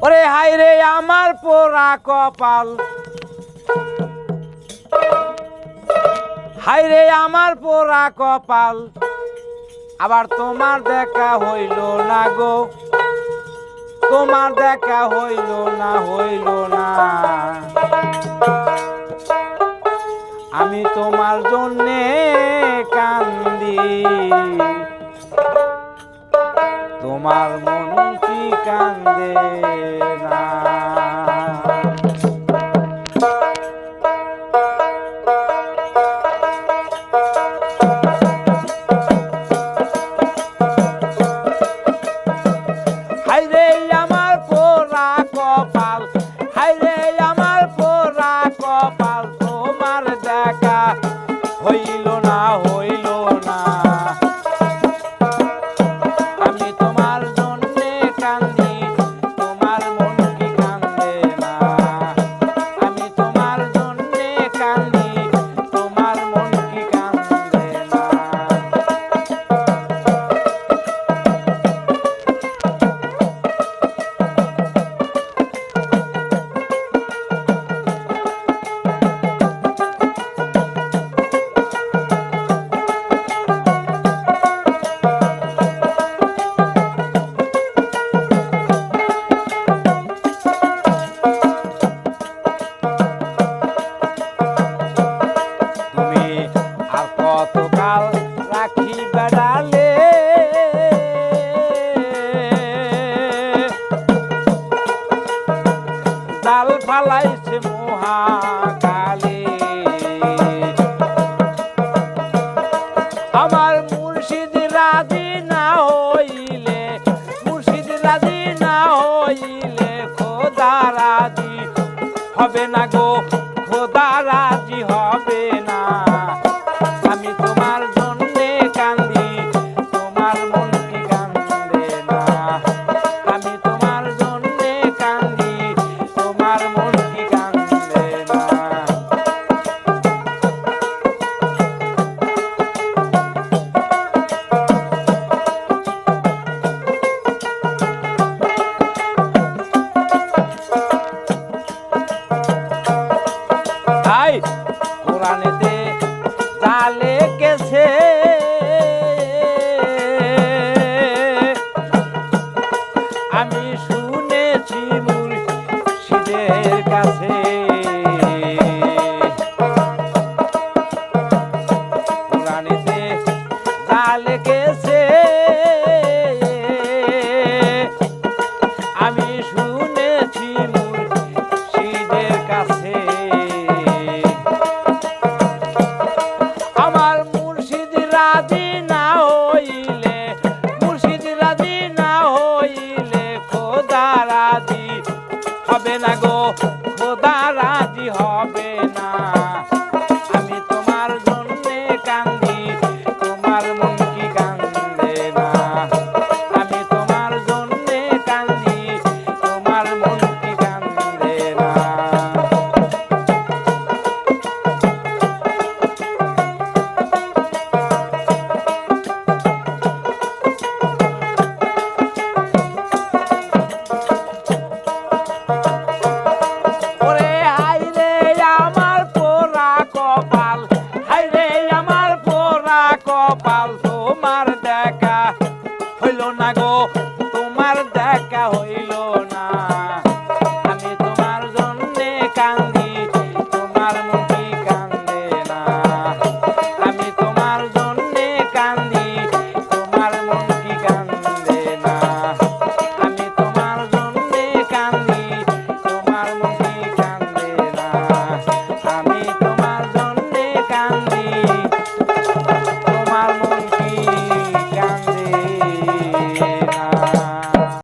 ওরে হায় রে আমার পোড়া কপাল, হায় রে আমার পোড়া কপাল, আবার তোমার দেখা হইল না গো, তোমার দেখা হইল না, হইল না। আমি তোমার জন্যে কান্দি, তোমার মন কি কান্দে না? হায়রে আমার পোড়া কপাল, হায়রে আমার পোড়া কপাল, তোমার দেখা হইল না, হইল না। আমি তোমার জন্যে কান্দি, তোমার মন কি কান্দে না? আমি তোমার জন্যে কান্দি, তোমার মন কি কান্দে না? কতকাল রাখি বেড়ালে, জাল ফালাইছে মহাকালে। আমার মুর্শিদ রাজি না হইলে, মুর্শিদ রাজি না হইলে খোদা রাজি হবে না গো, খোদা রাজি হবে না। আমি তোমার জন্যে কান্দি, তোমার মন কি কান্দে না? আমি তোমার জন্যে কান্দি, তোমার মন কি কান্দে না? তাই কোরআনেতে জালে গেছে, আমি শুনেছি মুর্শিদের কাছে। কোরআনেতে জালে গেছে, আমি শুনেছি মুর্শিদের কাছে। আমার মুর্শিদ রাজি না হইলে, মুর্শিদ রাজি না হইলে খোদা রাজি হবে না গো,